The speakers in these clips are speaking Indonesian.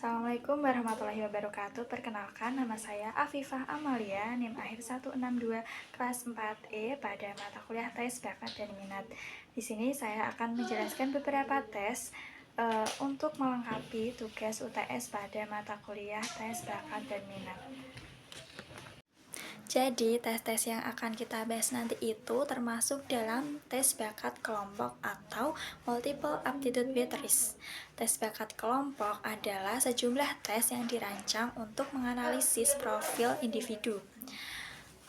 Assalamualaikum warahmatullahi wabarakatuh. Perkenalkan, nama saya Afifah Amalia, NIM akhir 162 kelas 4E pada mata kuliah tes bakat dan minat. Di sini saya akan menjelaskan beberapa tes untuk melengkapi tugas UTS pada mata kuliah tes bakat dan minat. Jadi, tes-tes yang akan kita bahas nanti itu termasuk dalam tes bakat kelompok atau multiple aptitude batteries. Tes bakat kelompok adalah sejumlah tes yang dirancang untuk menganalisis profil individu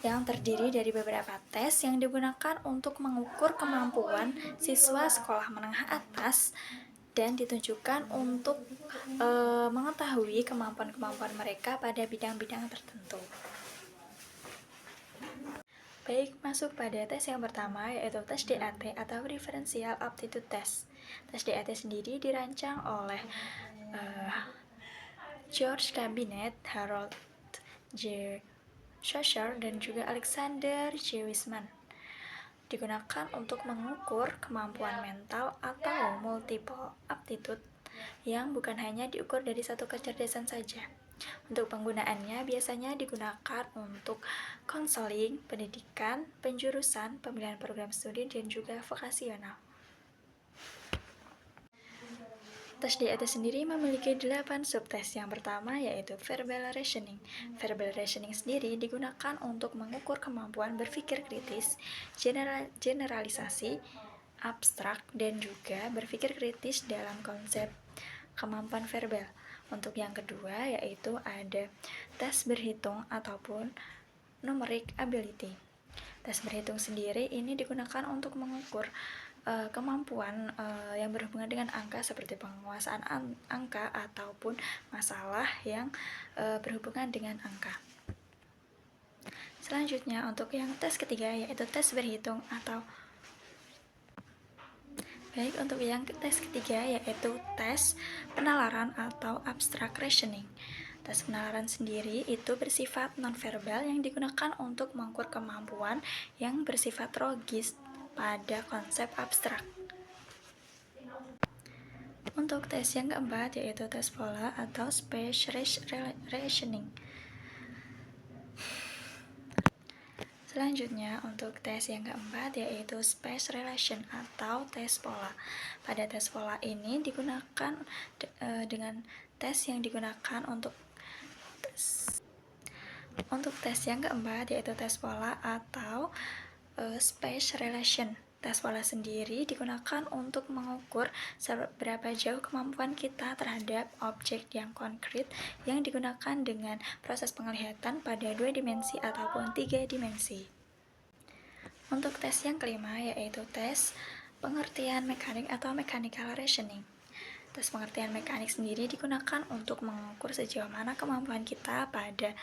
yang terdiri dari beberapa tes yang digunakan untuk mengukur kemampuan siswa sekolah menengah atas dan ditujukan untuk mengetahui kemampuan-kemampuan mereka pada bidang-bidang tertentu. Baik, masuk pada tes yang pertama, yaitu tes DAT atau Differential Aptitude Test. Tes DAT sendiri dirancang oleh George Cabinet, Harold J. Schasser, dan juga Alexander J. Wiseman. Digunakan untuk mengukur kemampuan mental atau multiple aptitude yang bukan hanya diukur dari satu kecerdasan saja. Untuk penggunaannya biasanya digunakan untuk konseling, pendidikan, penjurusan, pemilihan program studi, dan juga vokasional. Tes DAT sendiri memiliki 8 subtes. Yang pertama yaitu verbal reasoning. Verbal reasoning sendiri digunakan untuk mengukur kemampuan berpikir kritis, generalisasi, abstrak, dan juga berpikir kritis dalam konsep kemampuan verbal. Untuk yang kedua yaitu ada tes berhitung ataupun numeric ability. Tes berhitung sendiri ini digunakan untuk mengukur kemampuan yang berhubungan dengan angka seperti penguasaan angka ataupun masalah yang berhubungan dengan angka. Selanjutnya untuk yang tes ketiga yaitu tes berhitung atau untuk yang tes ketiga yaitu tes penalaran atau abstract reasoning. Tes penalaran sendiri itu bersifat nonverbal yang digunakan untuk mengukur kemampuan yang bersifat logis pada konsep abstrak. Untuk tes yang keempat yaitu tes pola atau space reasoning. Selanjutnya untuk tes yang keempat yaitu space relation atau tes pola. Pada tes pola ini digunakan dengan tes yang digunakan untuk tes yang keempat yaitu tes pola atau space relation. Tes pola sendiri digunakan untuk mengukur seberapa jauh kemampuan kita terhadap objek yang konkret yang digunakan dengan proses penglihatan pada 2 dimensi ataupun 3 dimensi. Untuk tes yang kelima yaitu tes pengertian mekanik atau mechanical reasoning. Tes pengertian mekanik sendiri digunakan untuk mengukur sejauh mana kemampuan kita pada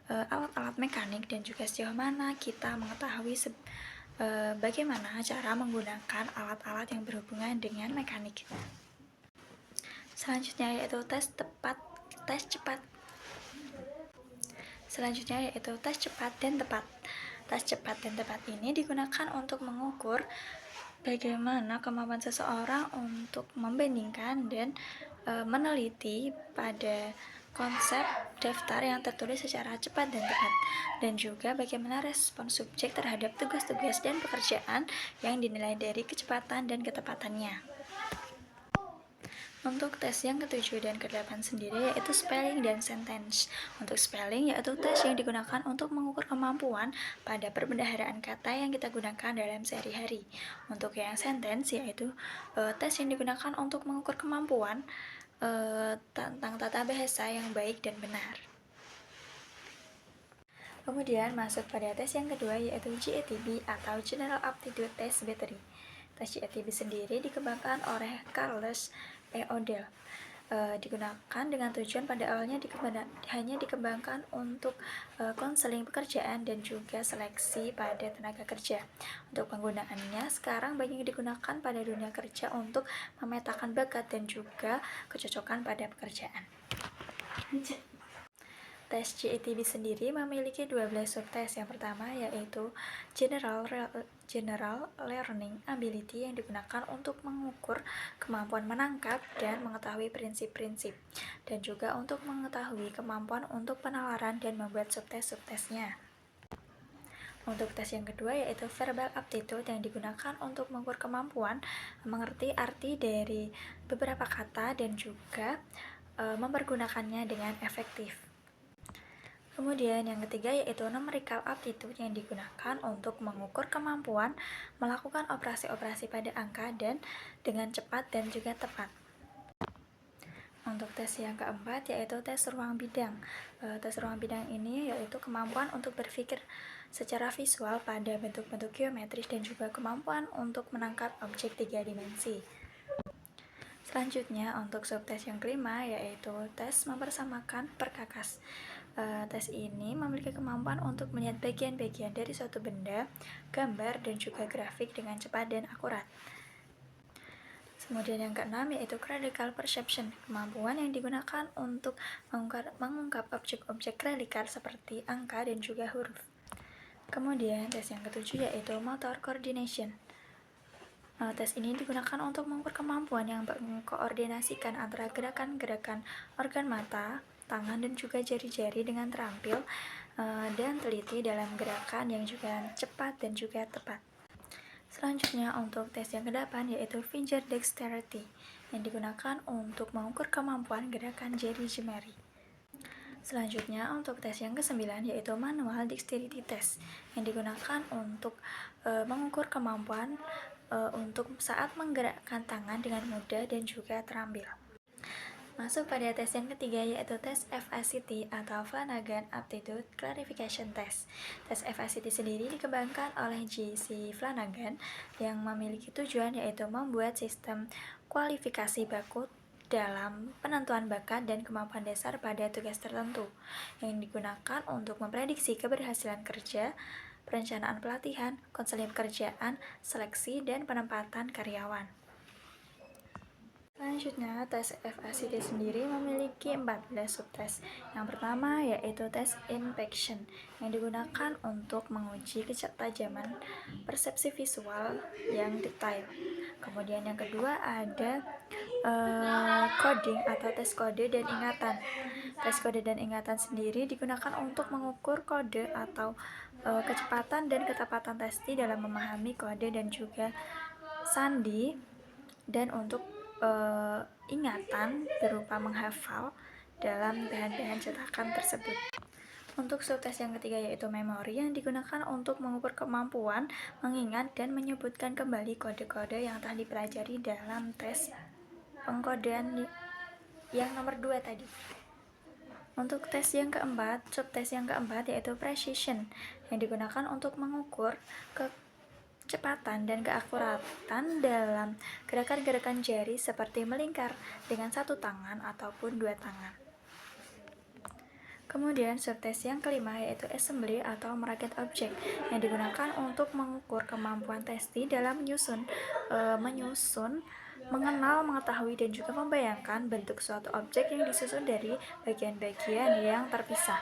alat-alat mekanik dan juga sejauh mana kita mengetahui bagaimana cara menggunakan alat-alat yang berhubungan dengan mekanik. Selanjutnya yaitu tes cepat dan tepat. Tes cepat dan tepat ini digunakan untuk mengukur bagaimana kemampuan seseorang untuk membandingkan dan meneliti pada konsep daftar yang tertulis secara cepat dan tepat, dan juga bagaimana respon subjek terhadap tugas-tugas dan pekerjaan yang dinilai dari kecepatan dan ketepatannya. Untuk tes yang ketujuh dan ke-8 sendiri yaitu spelling dan sentence. Untuk spelling yaitu tes yang digunakan untuk mengukur kemampuan pada perbendaharaan kata yang kita gunakan dalam sehari-hari. Untuk yang sentence yaitu tes yang digunakan untuk mengukur kemampuan tentang tata bahasa yang baik dan benar. Kemudian masuk pada tes yang kedua yaitu GATB atau General Aptitude Test Battery. Tes GATB sendiri dikembangkan oleh Charles E. Odell. Digunakan dengan tujuan pada awalnya hanya dikembangkan untuk konseling pekerjaan dan juga seleksi pada tenaga kerja. Untuk penggunaannya sekarang banyak digunakan pada dunia kerja untuk memetakan bakat dan juga kecocokan pada pekerjaan. Tes GATB sendiri memiliki 12 subtes. Yang pertama yaitu General Learning Ability yang digunakan untuk mengukur kemampuan menangkap dan mengetahui prinsip-prinsip, dan juga untuk mengetahui kemampuan untuk penalaran dan membuat subtes-subtesnya. Untuk tes yang kedua yaitu Verbal Aptitude yang digunakan untuk mengukur kemampuan mengerti arti dari beberapa kata dan juga mempergunakannya dengan efektif. Kemudian yang ketiga yaitu Numerical Aptitude yang digunakan untuk mengukur kemampuan melakukan operasi-operasi pada angka dan dengan cepat dan juga tepat. Untuk tes yang keempat yaitu tes ruang bidang. Tes ruang bidang ini yaitu kemampuan untuk berpikir secara visual pada bentuk-bentuk geometris dan juga kemampuan untuk menangkap objek 3 dimensi. Selanjutnya untuk subtes yang kelima yaitu tes mempersamakan perkakas. Tes ini memiliki kemampuan untuk melihat bagian-bagian dari suatu benda, gambar, dan juga grafik dengan cepat dan akurat. Kemudian yang keenam yaitu Critical Perception, kemampuan yang digunakan untuk mengungkap objek-objek kritikal seperti angka dan juga huruf. Kemudian tes yang ketujuh yaitu Motor Coordination. Tes ini digunakan untuk mengukur kemampuan yang mengkoordinasikan antara gerakan-gerakan organ mata, tangan, dan juga jari-jari dengan terampil dan teliti dalam gerakan yang juga cepat dan juga tepat. Selanjutnya untuk tes yang ke-8 yaitu Finger Dexterity yang digunakan untuk mengukur kemampuan gerakan jari jemari. Selanjutnya untuk tes yang ke-9 yaitu Manual Dexterity Test yang digunakan untuk mengukur kemampuan untuk saat menggerakkan tangan dengan mudah dan juga terampil. Masuk pada tes yang ketiga yaitu tes FACT atau Flanagan Aptitude Clarification Test. Tes FACT sendiri dikembangkan oleh J.C. Flanagan yang memiliki tujuan yaitu membuat sistem kualifikasi baku dalam penentuan bakat dan kemampuan dasar pada tugas tertentu yang digunakan untuk memprediksi keberhasilan kerja, perencanaan pelatihan, konseling pekerjaan, seleksi, dan penempatan karyawan. Selanjutnya, tes FACT sendiri memiliki 14 subtes. Yang pertama yaitu tes inspection yang digunakan untuk menguji ketajaman persepsi visual yang detail. Kemudian yang kedua ada coding atau tes kode dan ingatan. Tes kode dan ingatan sendiri digunakan untuk mengukur kode atau kecepatan dan ketepatan testi dalam memahami kode dan juga sandi, dan untuk ingatan berupa menghafal dalam bahan-bahan cetakan tersebut. Untuk subtes yang ketiga yaitu memori yang digunakan untuk mengukur kemampuan mengingat dan menyebutkan kembali kode-kode yang telah dipelajari dalam tes pengkodean yang nomor 2 tadi. Untuk tes yang keempat, subtes yang keempat yaitu precision yang digunakan untuk mengukur kecepatan dan keakuratan dalam gerakan-gerakan jari seperti melingkar dengan satu tangan ataupun dua tangan. Kemudian subtes yang kelima yaitu assembly atau merakit objek yang digunakan untuk mengukur kemampuan testi dalam menyusun, mengenal, mengetahui, dan juga membayangkan bentuk suatu objek yang disusun dari bagian-bagian yang terpisah.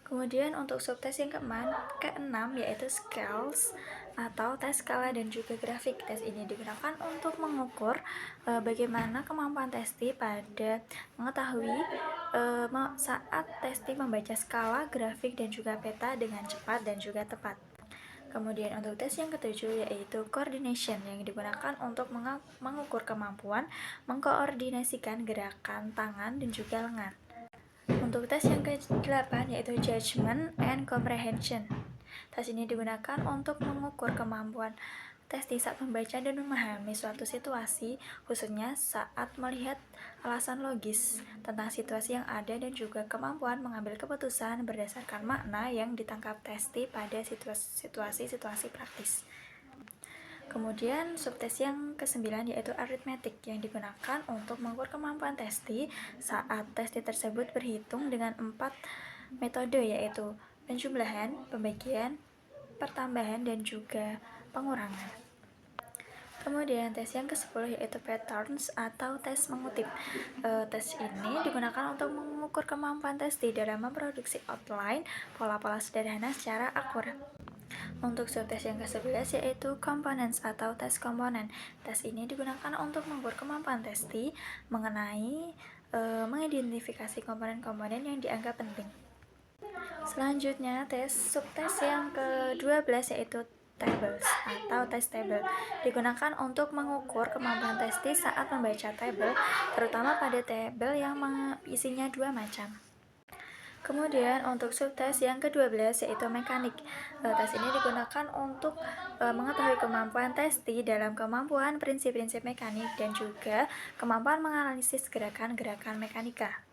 Kemudian untuk subtes yang keenam yaitu scales atau tes skala dan juga grafik. Tes ini digunakan untuk mengukur bagaimana kemampuan testi pada mengetahui saat testi membaca skala, grafik, dan juga peta dengan cepat dan juga tepat. Kemudian untuk tes yang ketujuh yaitu coordination yang digunakan untuk mengukur kemampuan mengkoordinasikan gerakan tangan dan juga lengan. Untuk tes yang ke-8 yaitu Judgment and Comprehension. Tes ini digunakan untuk mengukur kemampuan testi saat membaca dan memahami suatu situasi, khususnya saat melihat alasan logis tentang situasi yang ada dan juga kemampuan mengambil keputusan berdasarkan makna yang ditangkap testi pada situasi-situasi praktis. Kemudian subtes yang ke-9 yaitu arithmetic yang digunakan untuk mengukur kemampuan testi saat testi tersebut berhitung dengan 4 metode yaitu penjumlahan, pembagian, pertambahan, dan juga pengurangan. Kemudian tes yang ke-10 yaitu patterns atau tes mengutip. Tes ini digunakan untuk mengukur kemampuan testi dalam memproduksi outline pola-pola sederhana secara akurat. Untuk subtes yang ke-11 yaitu components atau tes komponen. Tes ini digunakan untuk mengukur kemampuan testi mengenai mengidentifikasi komponen-komponen yang dianggap penting. Selanjutnya, subtes yang ke-12 yaitu tables atau tes table digunakan untuk mengukur kemampuan testi saat membaca tabel, terutama pada tabel yang isinya dua macam. Kemudian untuk subtes yang ke-12 yaitu mekanik. Tes ini digunakan untuk mengetahui kemampuan testi dalam kemampuan prinsip-prinsip mekanik dan juga kemampuan menganalisis gerakan-gerakan mekanika.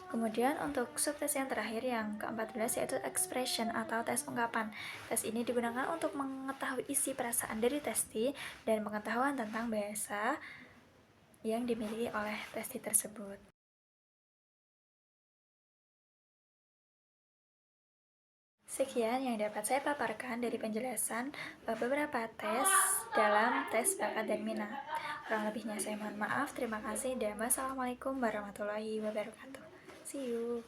Kemudian untuk subtes yang terakhir yang ke-14 yaitu expression atau tes ungkapan. Tes ini digunakan untuk mengetahui isi perasaan dari testi dan pengetahuan tentang bahasa yang dimiliki oleh testi tersebut. Sekian yang dapat saya paparkan dari penjelasan beberapa tes dalam tes bakat dan minat. Kurang lebihnya saya mohon maaf. Terima kasih dan wassalamualaikum warahmatullahi wabarakatuh. See you.